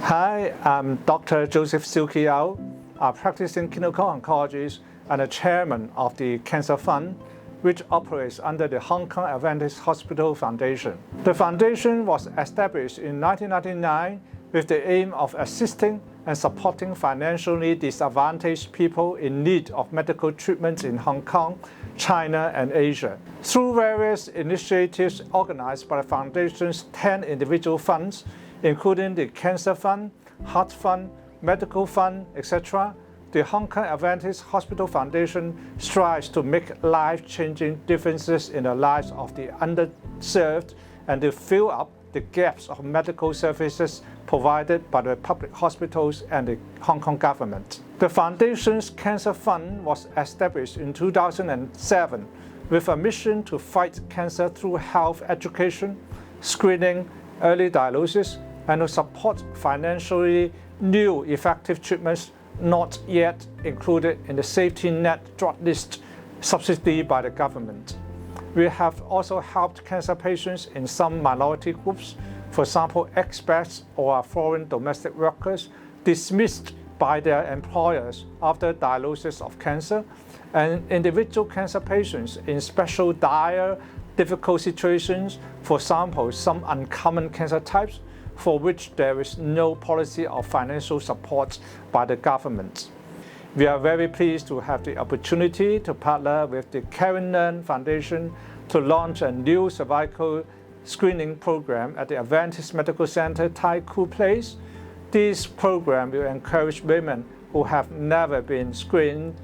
Hi, I'm Dr. Joseph Silky Yao, a practicing clinical oncologist and a chairman of the Cancer Fund, which operates under the Hong Kong Adventis Hospital Foundation. The foundation was established in 1999 with the aim of assisting and supporting financially disadvantaged people in need of medical treatment in Hong Kong, China, and Asia. Through various initiatives organized by the foundation's 10 individual funds, including the Cancer Fund, Heart Fund, Medical Fund, etc., the Hong Kong Adventis Hospital Foundation strives to make life-changing differences in the lives of the underserved and to fill up the gaps of medical services provided by the public hospitals and the Hong Kong government. The foundation's Cancer Fund was established in 2007 with a mission to fight cancer through health education, screening, early diagnosis, and to support financially new effective treatments not yet included in the safety net drug list subsidy by the government. We have also helped cancer patients in some minority groups, for example, expats or foreign domestic workers dismissed by their employers after diagnosis of cancer, and individual cancer patients in special dire, difficult situations, for example, some uncommon cancer types for which there is no policy of financial support by the government. We are very pleased to have the opportunity to partner with the Karen Leung Foundation to launch a new cervical screening program at the Adventis Medical Centre Taikoo Place. This program will encourage women who have never been screened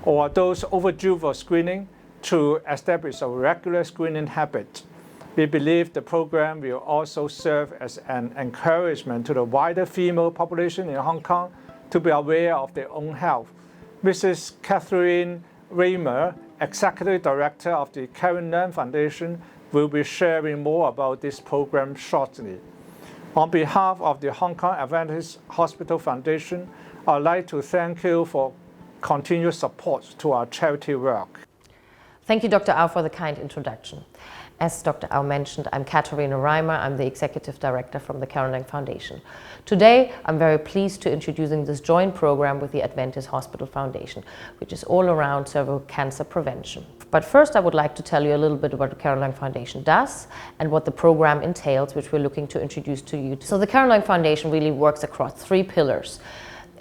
or those overdue for screening to establish a regular screening habit. We believe the program will also serve as an encouragement to the wider female population in Hong Kong to be aware of their own health. Mrs. Katharina Reimer, Executive Director of the Karen Leung Foundation, will be sharing more about this program shortly. On behalf of the Hong Kong Adventis Hospital Foundation, I'd like to thank you for continued support to our charity work. Thank you, Dr. Au, for the kind introduction. As Dr. Au mentioned, I'm Katharina Reimer. I'm the Executive Director from the Karen Leung Foundation. Today, I'm very pleased to introducing this joint program with the Adventis Hospital Foundation, which is all around cervical cancer prevention. But first, I would like to tell you a little bit about what the Karen Leung Foundation does and what the program entails, which we're looking to introduce to you. So the Karen Leung Foundation really works across 3 pillars: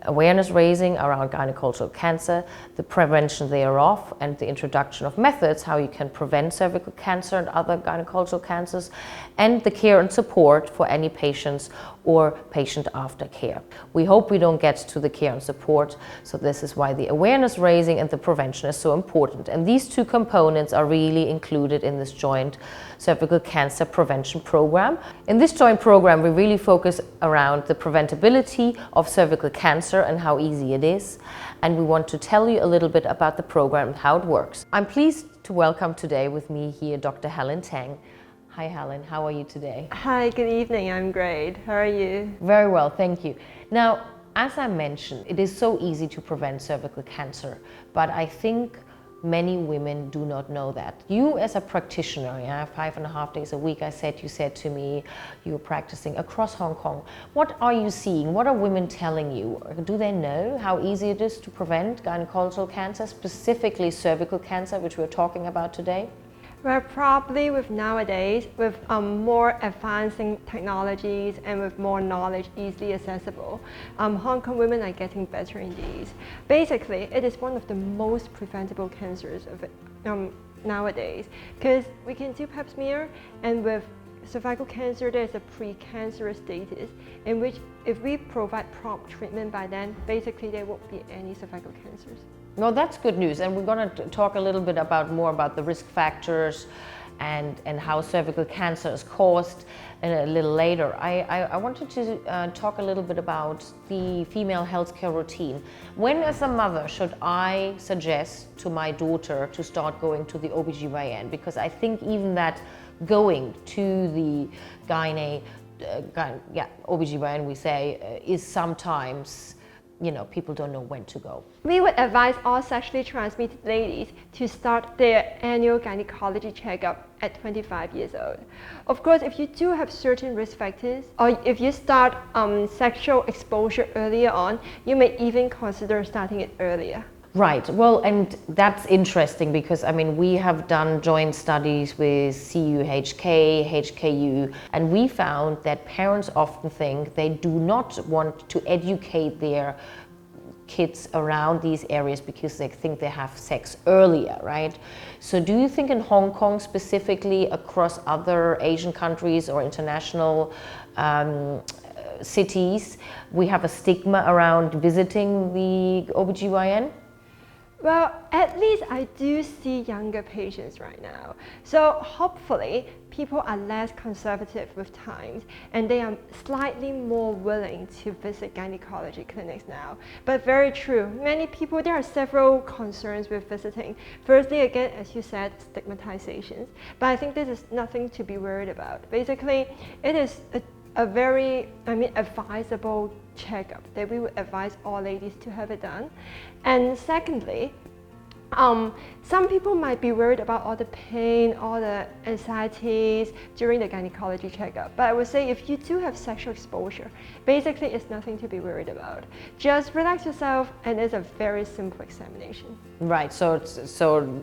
awareness raising around gynecological cancer, the prevention thereof, and the introduction of methods how you can prevent cervical cancer and other gynecological cancers, and the care and support for any patients or patient aftercare. We hope we don't get to the care and support, so this is why the awareness raising and the prevention is so important. And these 2 components are really included in this joint cervical cancer prevention program. In this joint program, we really focus around the preventability of cervical cancer and how easy it is. And we want to tell you a little bit about the program and how it works. I'm pleased to welcome today with me here Dr. Helen Tang. Hi Helen, how are you today? Hi, good evening, I'm great. How are you? Very well, thank you. Now, as I mentioned, it is so easy to prevent cervical cancer, but I think many women do not know that. You as a practitioner, 5.5 days a week, you said to me, you were practicing across Hong Kong. What are you seeing? What are women telling you? Do they know how easy it is to prevent gynecological cancer, specifically cervical cancer, which we're talking about today? Well, probably with nowadays, with more advancing technologies and with more knowledge easily accessible, Hong Kong women are getting better in these. Basically, it is one of the most preventable cancers of nowadays, because we can do pap smear, and with cervical cancer, there's a precancerous status in which if we provide prompt treatment by then, basically there won't be any cervical cancers. Well, that's good news, and we're going to talk a little bit more about the risk factors and how cervical cancer is caused a little later. I wanted to talk a little bit about the female healthcare routine. When, as a mother, should I suggest to my daughter to start going to the OBGYN? Because I think even that going to the OBGYN, we say, is sometimes people don't know when to go? We would advise all sexually transmitted ladies to start their annual gynecology checkup at 25 years old. Of course, if you do have certain risk factors, or if you start sexual exposure earlier on, you may even consider starting it earlier. Right. Well, and that's interesting because, we have done joint studies with CUHK, HKU, and we found that parents often think they do not want to educate their kids around these areas because they think they have sex earlier, right? So do you think in Hong Kong specifically, across other Asian countries or international cities, we have a stigma around visiting the OBGYN? Well, at least I do see younger patients right now. So hopefully people are less conservative with times and they are slightly more willing to visit gynecology clinics now. But very true, many people, there are several concerns with visiting. Firstly, again, as you said, stigmatizations. But I think this is nothing to be worried about. Basically, it is a very, advisable checkup that we would advise all ladies to have it done. And secondly, some people might be worried about all the pain, all the anxieties during the gynecology checkup. But I would say if you do have sexual exposure, basically it's nothing to be worried about. Just relax yourself and it's a very simple examination. Right, so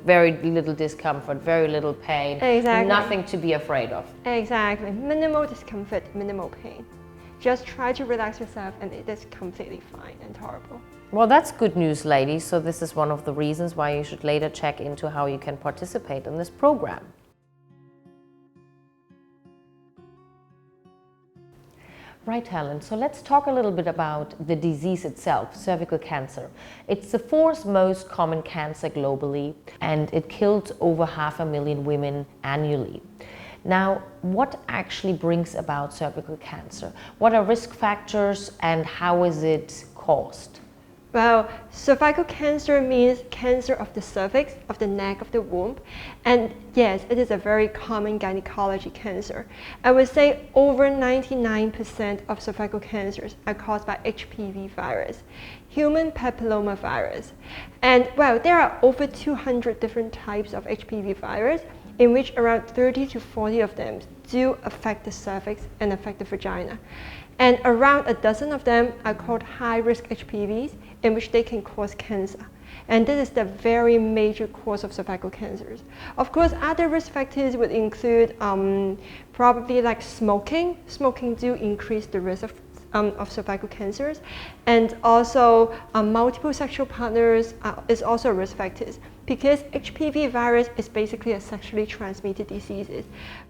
very little discomfort, very little pain, exactly. Nothing to be afraid of. Exactly, minimal discomfort, minimal pain. Just try to relax yourself and it is completely fine and tolerable. Well, that's good news, ladies. So this is one of the reasons why you should later check into how you can participate in this program. Right, Helen, so let's talk a little bit about the disease itself, cervical cancer. It's the fourth most common cancer globally, and it kills over 500,000 women annually. Now, what actually brings about cervical cancer? What are risk factors and how is it caused? Well, cervical cancer means cancer of the cervix, of the neck of the womb. And yes, it is a very common gynecology cancer. I would say over 99% of cervical cancers are caused by HPV virus, human papilloma virus. And well, there are over 200 different types of HPV virus, in which around 30 to 40 of them do affect the cervix and affect the vagina. And around a dozen of them are called high-risk HPVs, in which they can cause cancer. And this is the very major cause of cervical cancers. Of course, other risk factors would include probably like smoking. Smoking do increase the risk of cervical cancers. And also multiple sexual partners is also risk factors, because HPV virus is basically a sexually transmitted disease,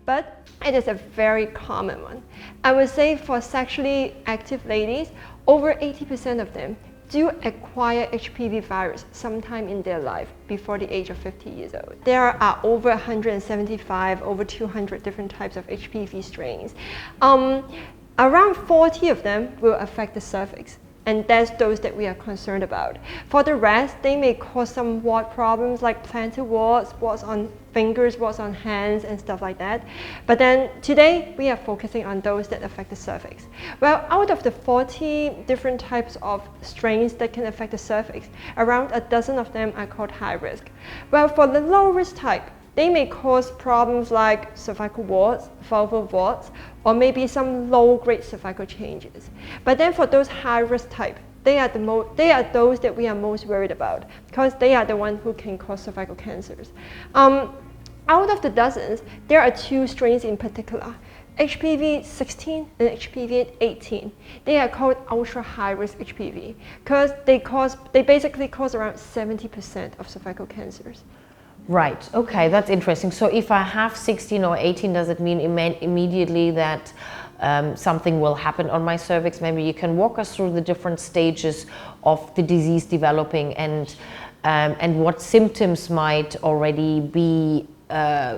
but it is a very common one. I would say for sexually active ladies, over 80% of them do acquire HPV virus sometime in their life before the age of 50 years old. There are over 175, over 200 different types of HPV strains. Around 40 of them will affect the cervix, and that's those that we are concerned about. For the rest, they may cause some wart problems like plantar warts, warts on fingers, warts on hands, and stuff like that. But then today, we are focusing on those that affect the cervix. Well, out of the 40 different types of strains that can affect the cervix, around a dozen of them are called high risk. Well, for the low risk type, they may cause problems like cervical warts, vulval warts, or maybe some low-grade cervical changes. But then for those high-risk type, they are those that we are most worried about, because they are the ones who can cause cervical cancers. Out of the dozens, there are two strains in particular, HPV 16 and HPV 18. They are called ultra high-risk HPV, because they basically cause around 70% of cervical cancers. Right, okay, that's interesting. So if I have 16 or 18, does it mean immediately that something will happen on my cervix? Maybe you can walk us through the different stages of the disease developing and what symptoms might already be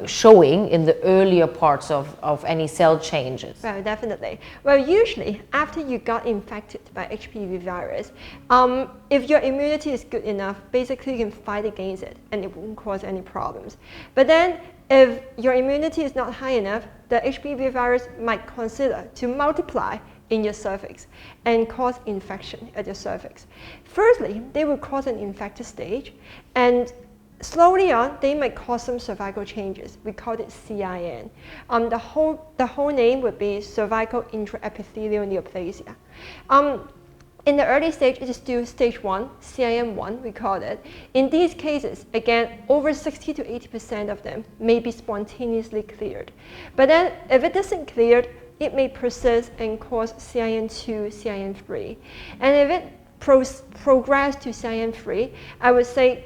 showing in the earlier parts of any cell changes. Well, definitely. Well, usually after you got infected by HPV virus, if your immunity is good enough, basically you can fight against it and it won't cause any problems. But then if your immunity is not high enough, the HPV virus might consider to multiply in your cervix and cause infection at your cervix. Firstly, they will cause an infected stage, and slowly on, they might cause some cervical changes. We call it CIN. The whole name would be cervical intraepithelial neoplasia. In the early stage, it is still stage 1, CIN1 we call it. In these cases, again, over 60 to 80% of them may be spontaneously cleared. But then if it isn't cleared, it may persist and cause CIN2, CIN3. And if it progresses to CIN3, I would say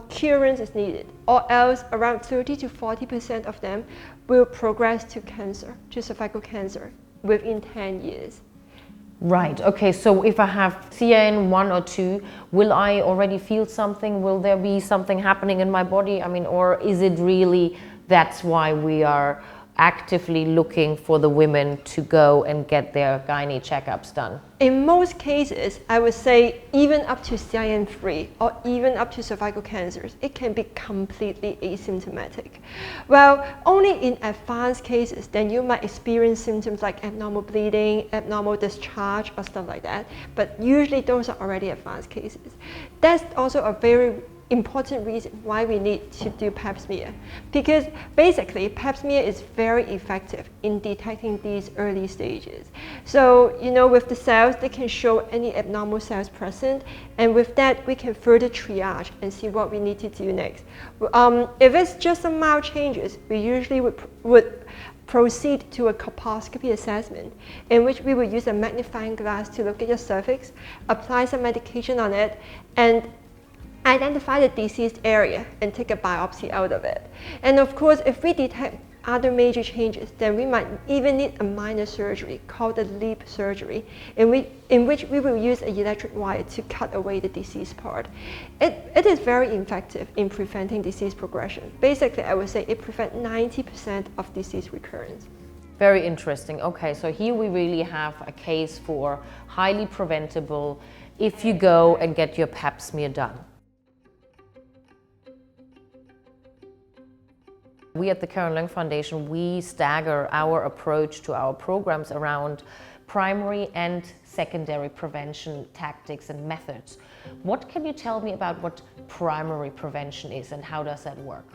curance is needed, or else around 30 to 40% of them will progress to cancer, to cervical cancer, within 10 years. Right, okay, so if I have CIN 1 or 2, will I already feel something? Will there be something happening in my body? I mean, or is it really that's why we are actively looking for the women to go and get their gynae checkups done? In most cases, I would say even up to CIN3 or even up to cervical cancers, it can be completely asymptomatic. Well, only in advanced cases, then you might experience symptoms like abnormal bleeding, abnormal discharge, or stuff like that. But usually those are already advanced cases. That's also a very important reason why we need to do pap smear, because basically pap smear is very effective in detecting these early stages. So, you know, with the cells, they can show any abnormal cells present, and with that we can further triage and see what we need to do next. If it's just some mild changes, we usually would proceed to a colposcopy assessment, in which we will use a magnifying glass to look at your cervix, apply some medication on it, and identify the diseased area and take a biopsy out of it. And of course, if we detect other major changes, then we might even need a minor surgery called a LEAP surgery, in which we will use an electric wire to cut away the diseased part. It is very effective in preventing disease progression. Basically, I would say it prevents 90% of disease recurrence. Very interesting. Okay, so here we really have a case for highly preventable if you go and get your pap smear done. We at the Karen Leung Foundation, we stagger our approach to our programs around primary and secondary prevention tactics and methods. What can you tell me about what primary prevention is and how does that work?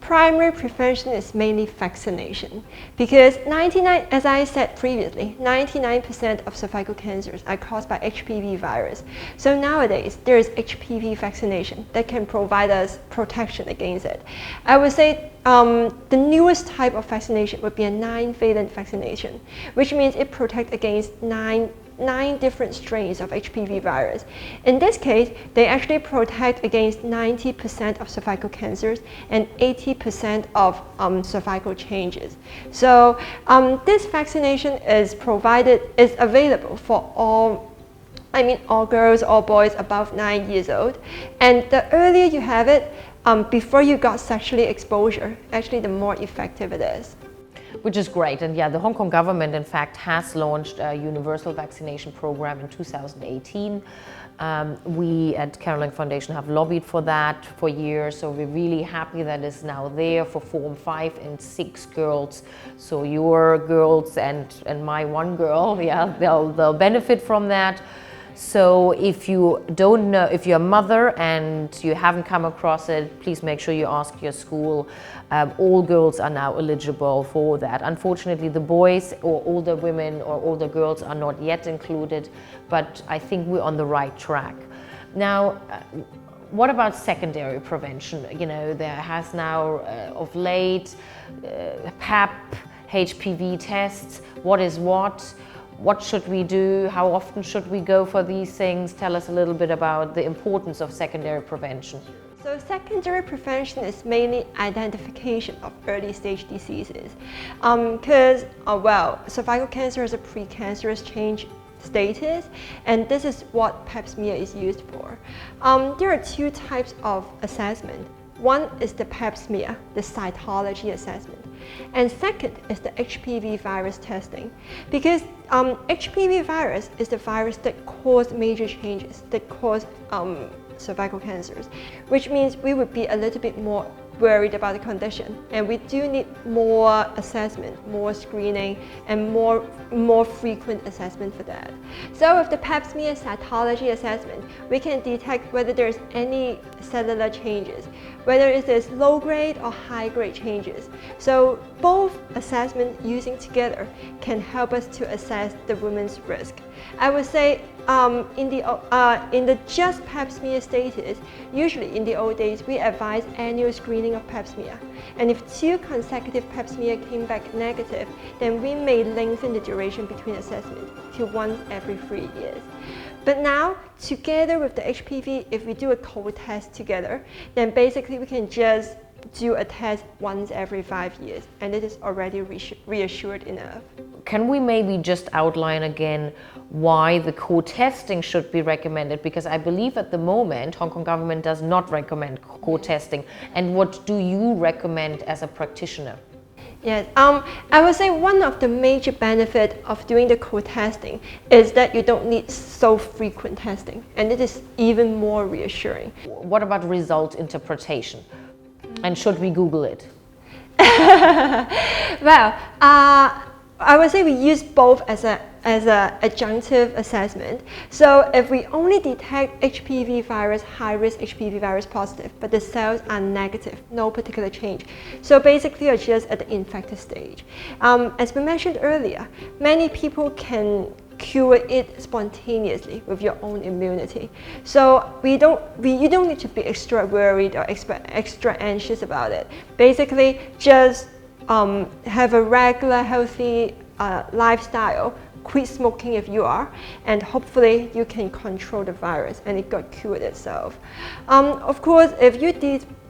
Primary prevention is mainly vaccination, because as I said previously, 99% of cervical cancers are caused by HPV virus. So nowadays, there is HPV vaccination that can provide us protection against it. I would say the newest type of vaccination would be a 9-valent vaccination, which means it protects against nine different strains of HPV virus. In this case, they actually protect against 90% of cervical cancers and 80% of cervical changes. So this vaccination is available for all girls or boys above 9 years old. And the earlier you have it, before you got sexually exposure, actually the more effective it is. Which is great, and yeah, the Hong Kong government in fact has launched a universal vaccination program in 2018. We at Karen Leung Foundation have lobbied for that for years, so we're really happy that it's now there for Form 5 and 6 girls. So your girls and my one girl, yeah, they'll benefit from that. So if you don't know, if you're a mother and you haven't come across it, please make sure you ask your school. All girls are now eligible for that. Unfortunately, the boys or older women or older girls are not yet included, but I think we're on the right track. Now, what about secondary prevention? You know, there has now of late PAP, HPV tests, what is what should we do? How often should we go for these things? Tell us a little bit about the importance of secondary prevention. So secondary prevention is mainly identification of early stage diseases. Because, cervical cancer is a precancerous change status, and this is what pap smear is used for. There are two types of assessment. One is the pap smear, the cytology assessment. And second is the HPV virus testing. Because HPV virus is the virus that causes major changes, that cause cervical cancers, which means we would be a little bit more worried about the condition, and we do need more assessment, more screening, and more frequent assessment for that. So with the pap smear cytology assessment, we can detect whether there's any cellular changes, whether it is low-grade or high-grade changes. So both assessments using together can help us to assess the woman's risk. I would say in the just pap smear status, usually in the old days, we advise annual screening of pap smear. And if 2 consecutive pap smear came back negative, then we may lengthen the duration between assessment to once every 3 years. But now, together with the HPV, if we do a co-test together, then basically we can just do a test once every 5 years, and it is already reassured enough. Can we maybe just outline again why the co-testing should be recommended? Because I believe at the moment, Hong Kong government does not recommend co-testing. And what do you recommend as a practitioner? Yes, I would say one of the major benefits of doing the co-testing is that you don't need so frequent testing, and it is even more reassuring. What about result interpretation? And should we Google it? Well, I would say we use both as a adjunctive assessment. So if we only detect HPV virus, high-risk HPV virus positive, but the cells are negative, no particular change. So basically you're just at the infected stage. As we mentioned earlier, many people can cure it spontaneously with your own immunity. So you don't need to be extra worried or extra anxious about it. Basically, just have a regular, healthy lifestyle, quit smoking if you are, and hopefully you can control the virus and it got cured itself. Of course, if you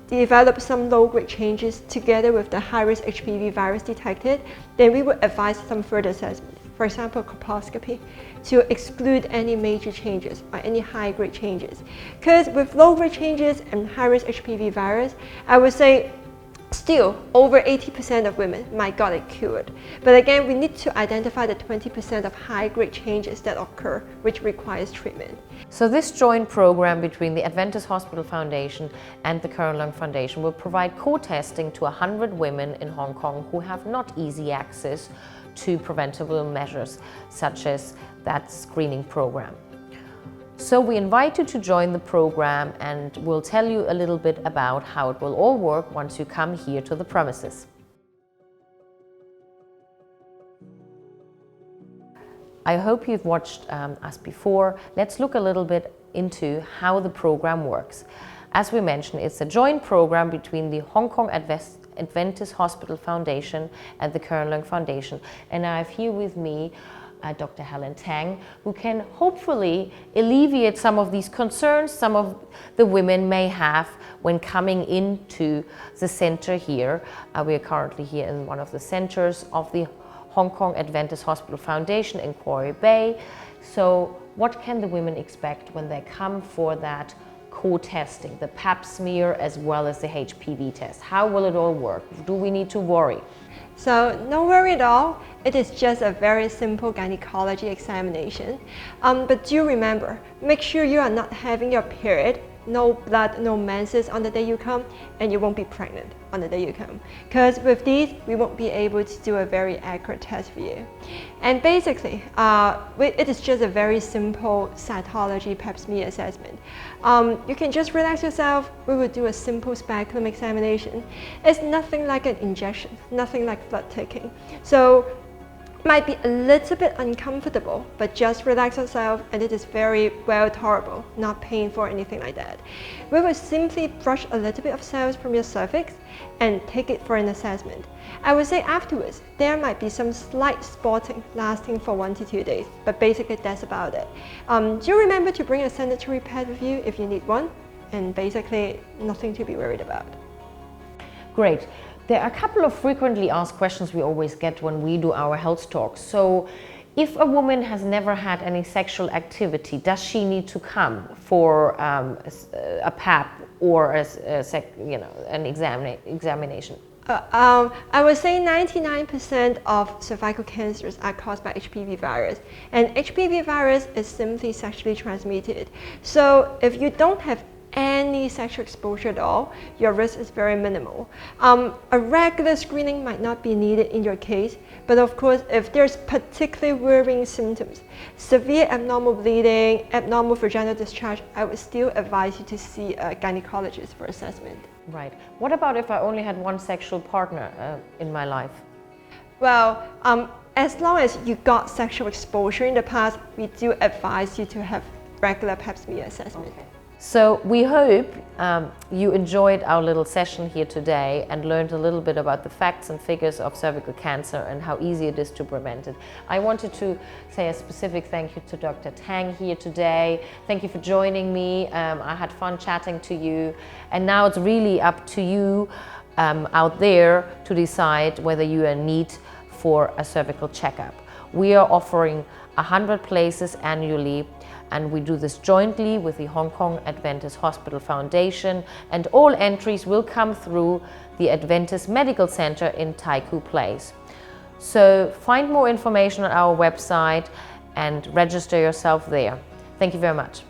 develop some low-grade changes together with the high-risk HPV virus detected, then we would advise some further assessment. For example, colposcopy, to exclude any major changes or any high-grade changes. Because with low-grade changes and high-risk HPV virus, I would say still over 80% of women might got it cured. But again, we need to identify the 20% of high-grade changes that occur, which requires treatment. So this joint program between the Adventis Hospital Foundation and the Karen Leung Foundation will provide co-testing to 100 women in Hong Kong who have not easy access to preventable measures, such as that screening program. So we invite you to join the program, and we'll tell you a little bit about how it will all work once you come here to the premises. I hope you've watched us before. Let's look a little bit into how the program works. As we mentioned, it's a joint program between the Hong Kong Adventis Hospital Foundation and the Karen Leung Foundation. And I have here with me Dr. Helen Tang, who can hopefully alleviate some of these concerns some of the women may have when coming into the center here. We are currently here in one of the centers of the Hong Kong Adventis Hospital Foundation in Quarry Bay. So what can the women expect when they come for that co-testing, the pap smear as well as the HPV test? How will it all work? Do we need to worry? So no worry at all. It is just a very simple gynecology examination. But do remember, make sure you are not having your period, no blood, no menses on the day you come, and you won't be pregnant on the day you come. Because with these, we won't be able to do a very accurate test for you. And basically, it is just a very simple cytology pap smear assessment. You can just relax yourself. We will do a simple speculum examination. It's nothing like an injection, nothing like blood taking. So might be a little bit uncomfortable, but just relax yourself, and it is very well tolerable, not painful or anything like that. We will simply brush a little bit of cells from your cervix and take it for an assessment. I would say afterwards, there might be some slight spotting lasting for 1 to 2 days, but basically that's about it. Do remember to bring a sanitary pad with you if you need one, and basically nothing to be worried about. Great. There are a couple of frequently asked questions we always get when we do our health talks. So if a woman has never had any sexual activity, does she need to come for a pap or an examination? I would say 99% of cervical cancers are caused by HPV virus, and HPV virus is simply sexually transmitted. So if you don't have any sexual exposure at all, your risk is very minimal. A regular screening might not be needed in your case, but of course, if there's particularly worrying symptoms, severe abnormal bleeding, abnormal vaginal discharge, I would still advise you to see a gynecologist for assessment. Right. What about if I only had one sexual partner in my life? Well, as long as you got sexual exposure in the past, we do advise you to have regular pap smear assessment. Okay. So we hope you enjoyed our little session here today and learned a little bit about the facts and figures of cervical cancer and how easy it is to prevent it. I wanted to say a specific thank you to Dr. Tang here today. Thank you for joining me. I had fun chatting to you, and now it's really up to you out there to decide whether you are in need for a cervical checkup. We are offering 100 places annually, and we do this jointly with the Hong Kong Adventis Hospital Foundation, and all entries will come through the Adventis Medical Centre in Taikoo Place. So find more information on our website and register yourself there. Thank you very much.